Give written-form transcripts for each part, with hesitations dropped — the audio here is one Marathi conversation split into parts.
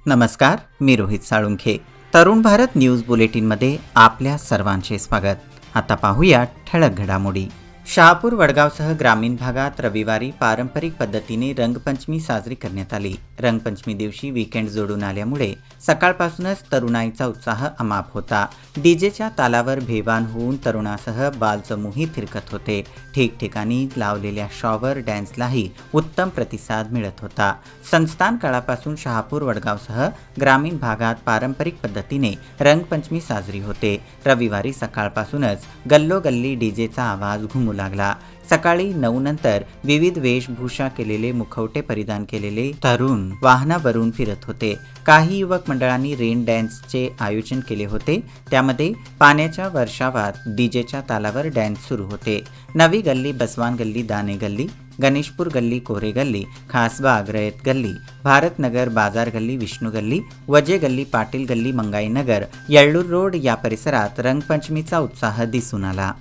नमस्कार, मी रोहित साळुंखे. तरुण भारत न्यूज बुलेटिनमध्ये आपल्या सर्वांचे स्वागत. आता पाहूया ठळक घडामोडी. शहापूर वडगावसह ग्रामीण भागात रविवारी पारंपरिक पद्धतीने रंगपंचमी साजरी करण्यात आली. रंगपंचमी दिवशी वीकेंड जोडून आल्यामुळे सकाळपासूनच तरुणाईचा उत्साह अमाप होता. डीजेच्या तालावर भेबान होऊन तरुणासह बालसमूहही थिरकत होते. ठिकठिकाणी लावलेल्या शॉवर डॅन्सलाही उत्तम प्रतिसाद मिळत होता. संस्थान काळापासून शहापूर वडगावसह ग्रामीण भागात पारंपरिक पद्धतीने रंगपंचमी साजरी होते. रविवारी सकाळपासूनच गल्लोगल्ली डीजेचा आवाज घुमू लागला. सकाळी 9 नंतर विविध वेशभूषा केलेले, मुखवटे परिधान केलेले तरुण वाहनावरून फिरत होते. काही युवक मंडळांनी रेन डॅन्सचे आयोजन केले होते. त्यामध्ये पाण्याच्या वर्षावात डीजेच्या तालावर डॅन्स सुरू होते. नवी गल्ली, बसवान गल्ली, दाने गल्ली, गणेशपूर गल्ली, कोरे गल्ली, खासबाग, रयत गल्ली, भारतनगर, बाजार गल्ली, विष्णू गल्ली, वजे गल्ली, पाटील गल्ली, मंगाई नगर, येळ्ळूर रोड या परिसरात रंगपंचमीचा उत्साह दिसून आला.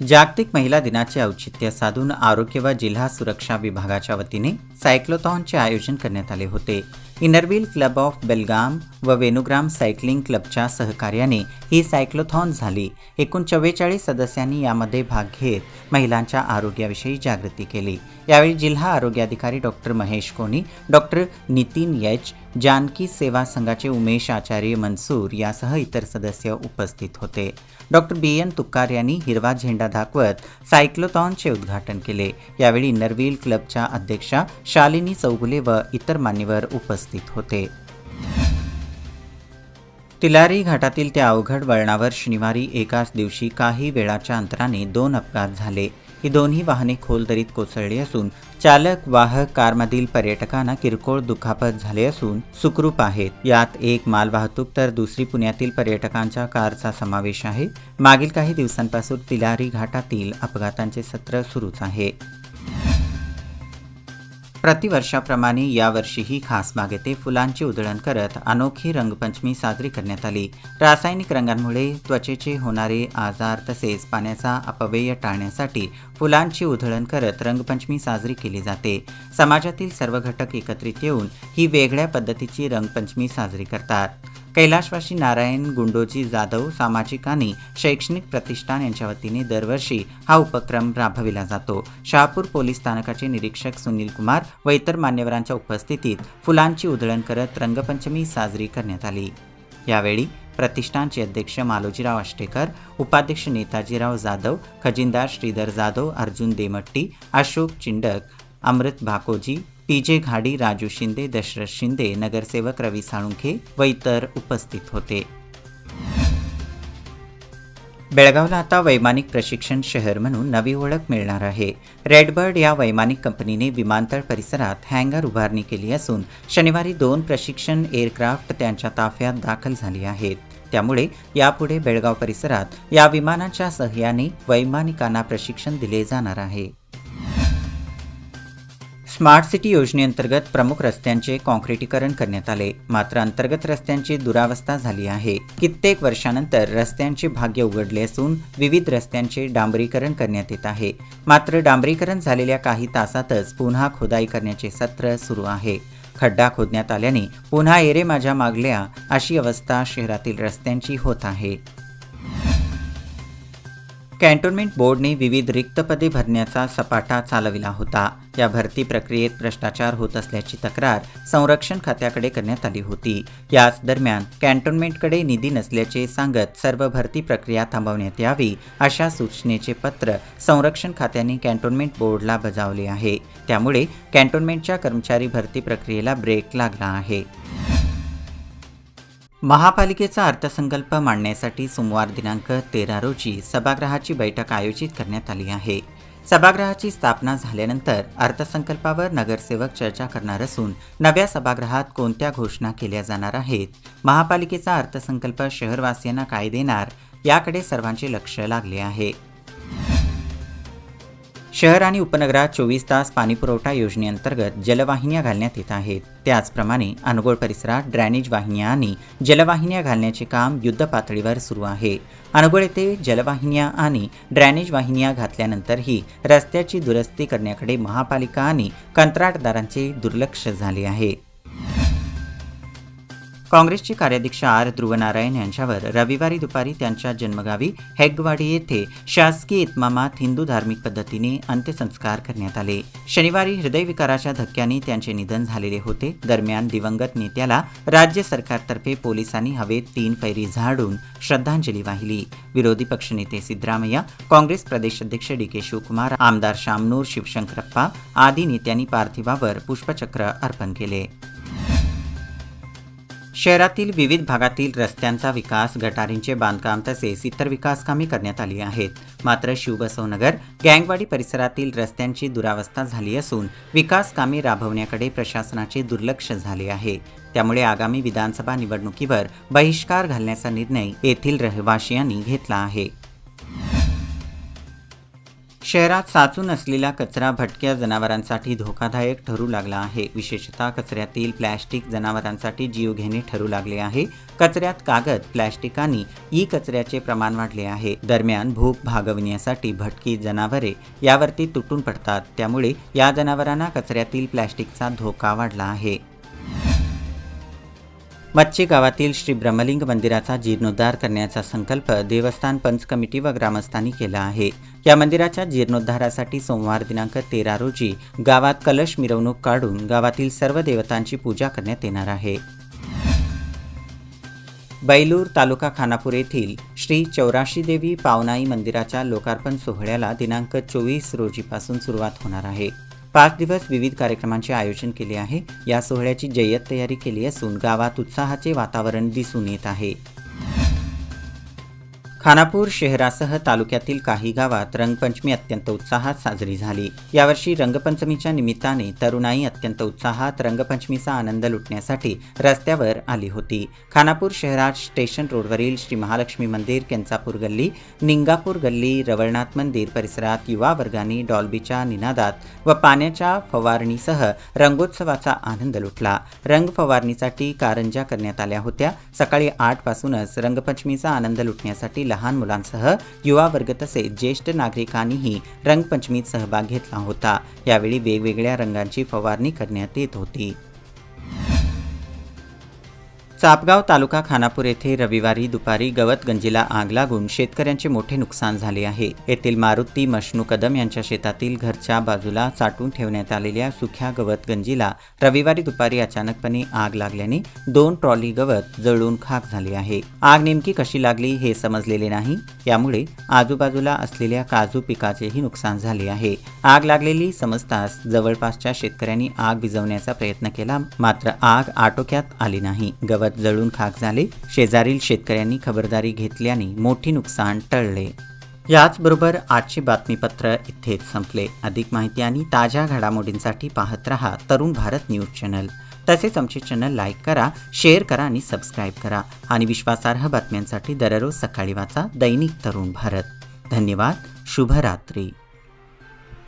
जागतिक महिला दिनाचे औचित्य साधून आरोग्य व जिल्हा सुरक्षा विभागाच्या वतीने सायक्लोथॉनचे आयोजन करण्यात आले होते. इनरव्हील क्लब ऑफ बेलगाम व वेणुग्राम सायकलिंग क्लबच्या सहकार्याने ही सायक्लोथॉन झाली. एकूण 44 सदस्यांनी यामध्ये भाग घेत महिलांच्या आरोग्याविषयी जागृती केली. यावेळी जिल्हा आरोग्य अधिकारी डॉक्टर महेश कोणी, डॉक्टर नितीन एच, जानकी सेवा संघाचे उमेश आचार्य मनसूर यासह इतर सदस्य उपस्थित होते. डॉक्टर BN तुक्कार यांनी हिरवा झेंडा दाखवत सायक्लोथॉनचे उद्घाटन केले. यावेळी इनरव्हील क्लबच्या अध्यक्षा शालिनी चौगुले व इतर मान्यवर उपस्थित होते. तिलारी घाटातील त्या अवघड वळणावर शनिवारी एकाच दिवशी काही वेळाच्या अंतराने 2 अपघात झाले. ही दोन्ही वाहने खोल दरीत कोसळली असून चालक वाहक कारमधील पर्यटकांना किरकोळ दुखापत झाले असून सुखरूप आहेत. यात एक मालवाहतूक तर दुसरी पुण्यातील पर्यटकांच्या कारचा समावेश आहे. मागील काही दिवसांपासून तिलारी घाटातील अपघातांचे सत्र सुरूच आहे. प्रतिवर्षाप्रमाणे यावर्षीही खासबाग येथे फुलांची उधळण करत अनोखी रंगपंचमी साजरी करण्यात आली. रासायनिक रंगांमुळे त्वचेचे होणारे आजार तसेच पाण्याचा अपव्यय टाळण्यासाठी फुलांची उधळण करत रंगपंचमी साजरी केली जाते. समाजातील सर्व घटक एकत्रित येऊन ही वेगळ्या पद्धतीची रंगपंचमी साजरी करतात. कैलाशवासी नारायण गुंडोजी जाधव सामाजिक आणि शैक्षणिक प्रतिष्ठान यांच्या वतीने दरवर्षी हा उपक्रम राबविला जातो. शहापूर पोलीस स्थानकाचे निरीक्षक सुनील कुमार व इतर मान्यवरांच्या उपस्थितीत फुलांची उधळण करत रंगपंचमी साजरी करण्यात आली. यावेळी प्रतिष्ठानचे अध्यक्ष मालोजीराव आष्टेकर, उपाध्यक्ष नेताजीराव जाधव, खजिनदार श्रीधर जाधव, अर्जुन देमट्टी, अशोक चिंडक, अमृत भाकोजी, PJ घाडी, राजू शिंदे, दशरथ शिंदे, नगरसेवक रवी साळुंखे व इतर उपस्थित होते. बेळगावला आता वैमानिक प्रशिक्षण शहर म्हणून नवी ओळख मिळणार आहे. रेडबर्ड या वैमानिक कंपनीने विमानतळ परिसरात हँगर उभारणी केली असून शनिवारी 2 प्रशिक्षण एअरक्राफ्ट त्यांच्या ताफ्यात दाखल झाली आहेत. त्यामुळे यापुढे बेळगाव परिसरात या विमानाच्या सहाय्याने वैमानिकांना प्रशिक्षण दिले जाणार आहे. स्मार्ट सिटी योजनेअंतर्गत प्रमुख रस्त्यांचे काँक्रिटीकरण करण्यात आले. मात्र अंतर्गत रस्त्यांची दुरावस्था झाली आहे. कित्येक वर्षानंतर रस्त्यांचे भाग्य उघडले असून विविध रस्त्यांचे डांबरीकरण करण्यात येत आहे. मात्र डांबरीकरण झालेल्या काही तासातच पुन्हा खोदाई करण्याचे सत्र सुरू आहे. खड्डा खोदण्यात आल्याने पुन्हा एरे माझ्या मागल्या अशी अवस्था शहरातील रस्त्यांची होत आहे. कॅन्टोन्मेंट बोर्डने विविध रिक्त पदे भरण्याचा सपाटा चालविला होता. या भरती प्रक्रियेत भ्रष्टाचार होत असल्याची तक्रार संरक्षण खात्याकडे करण्यात आली होती. याच दरम्यान कॅन्टोन्मेंटकडे निधी नसल्याचे सांगत सर्व भरती प्रक्रिया थांबवण्यात यावी अशा सूचनेचे पत्र संरक्षण खात्याने कॅन्टोन्मेंट बोर्डला बजावले आहे. त्यामुळे कॅन्टोन्मेंटच्या कर्मचारी भरती प्रक्रियेला ब्रेक लागला आहे. महापालिकेचा अर्थसंकल्प मांडण्यासाठी सोमवार दिनांक 13 रोजी सभागृहाची बैठक आयोजित करण्यात आली आहे. सभागृहाची स्थापना झाल्यानंतर अर्थसंकल्पावर नगरसेवक चर्चा करणार असून नव्या सभागृहात कोणत्या घोषणा केल्या जाणार आहेत, महापालिकेचा अर्थसंकल्प शहरवासियांना काय देणार याकडे सर्वांचे लक्ष लागले आहे. शहर आणि उपनगरात 24 तास पाणीपुरवठा योजनेअंतर्गत जलवाहिन्या घालण्यात येत आहेत. त्याचप्रमाणे अनगोळ परिसरात ड्रेनेज वाहिन्या आणि जलवाहिन्या घालण्याचे काम युद्धपातळीवर सुरू आहे. अनगोळ येथे जलवाहिन्या आणि ड्रेनेज वाहिन्या घातल्यानंतरही रस्त्याची दुरुस्ती करण्याकडे महापालिका आणि कंत्राटदारांचे दुर्लक्ष झाले आहे. काँग्रेसचे कार्याध्यक्ष आर ध्रुवनारायण यांच्यावर रविवारी दुपारी त्यांच्या जन्मगावी हेग्गवाडी येथे शासकीय इतमामात हिंदू धार्मिक पद्धतीने अंत्यसंस्कार करण्यात आले. शनिवारी हृदयविकाराच्या धक्क्याने त्यांचे निधन झालेले होते. दरम्यान दिवंगत नेत्याला राज्य सरकारतर्फे पोलिसांनी हवेत 3 फैरी झाडून श्रद्धांजली वाहिली. विरोधी पक्षनेते सिद्धरामय्या, काँग्रेस प्रदेशाध्यक्ष डी.के. शिवकुमार, आमदार शामनूर शिवशंकरप्पा आदी नेत्यांनी पार्थिवावर पुष्पचक्र अर्पण केले. शहरातील विविध भागातील रस्त्यांचा विकास, गटारींचे बांधकाम तसेच इतर विकास कामे करण्यात आली आहेत. मात्र शिवबसवनगर, गँगवाडी परिसरातील रस्त्यांची दुरावस्था झाली असून विकास कामे राबवण्याकडे प्रशासनाचे दुर्लक्ष झाले आहे. त्यामुळे आगामी विधानसभा निवडणुकीवर बहिष्कार घालण्याचा निर्णय येथील रहिवासियांनी घेतला आहे. शहरात साचून असलेला कचरा भटक्या जनावरांसाठी धोकादायक ठरू लागला आहे. विशेषतः कचऱ्यातील प्लॅस्टिक जनावरांसाठी जीवघेणे ठरू लागले आहे. कचऱ्यात कागद, प्लॅस्टिक आणि ई कचऱ्याचे प्रमाण वाढले आहे. दरम्यान भूक भागविण्यासाठी भटकी जनावरे यावरती तुटून पडतात. त्यामुळे या जनावरांना कचऱ्यातील प्लॅस्टिकचा धोका वाढला आहे. मच्छी गावातील श्री ब्रह्मलिंग मंदिराचा जीर्णोद्धार करण्याचा संकल्प देवस्थान पंच कमिटी व ग्रामस्थांनी केला आहे. या मंदिराच्या जीर्णोद्धारासाठी सोमवार दिनांक 13 रोजी गावात कलश मिरवणूक काढून गावातील सर्व देवतांची पूजा करण्यात येणार आहे. बैलूर तालुका खानापूर येथील श्री चौराशी देवी पावनाई मंदिराच्या लोकार्पण सोहळ्याला दिनांक 24 रोजीपासून सुरुवात होणार आहे. 5 दिवस विविध कार्यक्रमांचे आयोजन केले आहे. या सोहळ्याची जय्यत तयारी केली असून गावात उत्साहाचे वातावरण दिसून येत आहे. खानापूर शहरासह तालुक्यातील काही गावात रंगपंचमी अत्यंत उत्साहात साजरी झाली. यावर्षी रंगपंचमीच्या निमित्ताने तरुणाई अत्यंत उत्साहात रंगपंचमीचा आनंद लुटण्यासाठी रस्त्यावर आली होती. खानापूर शहरात स्टेशन रोडवरील श्री महालक्ष्मी मंदिर, केंचापूर गल्ली, निंगापूर गल्ली, रवळनाथ मंदिर परिसरात युवा वर्गाने डॉल्बीच्या निनादात व पाण्याच्या फवारणीसह रंगोत्सवाचा आनंद लुटला. रंग फवारणीसाठी कारंज्या करण्यात आल्या होत्या. सकाळी 8 पासूनच रंगपंचमीचा आनंद लुटण्यासाठी लहान मुलांसह युवा वर्ग तसेच ज्येष्ठ नागरिकांनीही रंगपंचमीत सहभाग घेतला होता. यावेळी वेगवेगळ्या रंगांची फवारणी करण्यात येत होती. चापगाव तालुका खानापूर येथे रविवारी दुपारी गवतगंजीला आग लागून शेतकऱ्यांचे मोठे नुकसान झाले आहे. येथील मारुती मशनू कदम यांच्या शेतातील घरच्या बाजूला साठवून ठेवण्यात आलेल्या सुख्या गवतगंजीला रविवारी दुपारी अचानकपणे आग लागल्याने 2 ट्रॉली गवत जळून खाक झाले आहे. आग नेमकी कशी लागली हे समजलेले नाही. यामुळे आजूबाजूला असलेल्या काजू पिकाचेही नुकसान झाले आहे. आग लागलेली समजताच जवळपासच्या शेतकऱ्यांनी आग विझवण्याचा प्रयत्न केला, मात्र आग आटोक्यात आली नाही. गवत जळून खाक झाले. शेजारील शेतकऱ्यांनी खबरदारी घेतल्याने मोठी नुकसान टळले. याचबरोबर आजचे बातमीपत्र इथेच संपले. अधिक माहिती आणि ताज्या घडामोडींसाठी पाहत रहा तरुण भारत न्यूज चॅनल. तसेच आमचे चॅनल लाईक करा, शेअर करा आणि सबस्क्राईब करा. आणि विश्वासार्ह बातम्यांसाठी दररोज सकाळी वाचा दैनिक तरुण भारत. धन्यवाद. शुभरात्री.